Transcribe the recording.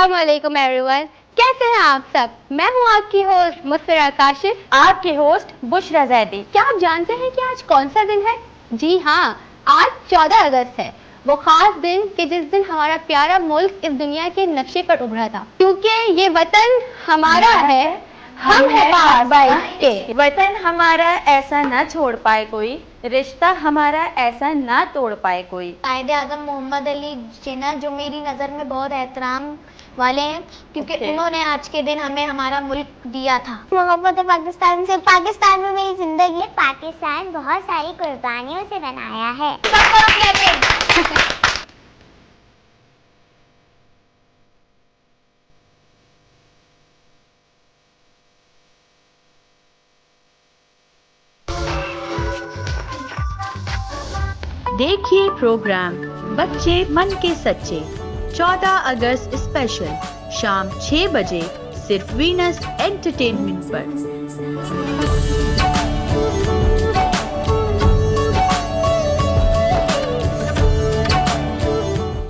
अस्सलाम वालेकुम एवरीवन, कैसे हैं आप सब। मैं हूं आपकी होस्ट मुस्फिरा काशिफ, आपके होस्ट बुशरा जैदी। क्या आप जानते हैं कि आज कौन सा दिन है? जी हाँ, आज 14 अगस्त है, वो खास दिन कि जिस दिन हमारा प्यारा मुल्क इस दुनिया के नक्शे पर उभरा था। क्योंकि ये वतन हमारा है, हम है पास के। वतन हमारा ऐसा ना छोड़ पाए कोई, रिश्ता हमारा ऐसा ना तोड़ पाए कोई। कायदे आजम मोहम्मद अली जिन्ना जो मेरी नज़र में बहुत एहतराम वाले हैं, क्योंकि उन्होंने आज के दिन हमें हमारा मुल्क दिया था। मोहब्बत है पाकिस्तान से, पाकिस्तान में मेरी जिंदगी है। पाकिस्तान बहुत सारी कुर्बानियों से बनाया है। देखिए प्रोग्राम बच्चे मन के सच्चे 14 अगस्त स्पेशल शाम 6 बजे सिर्फ वीनस एंटरटेनमेंट पर।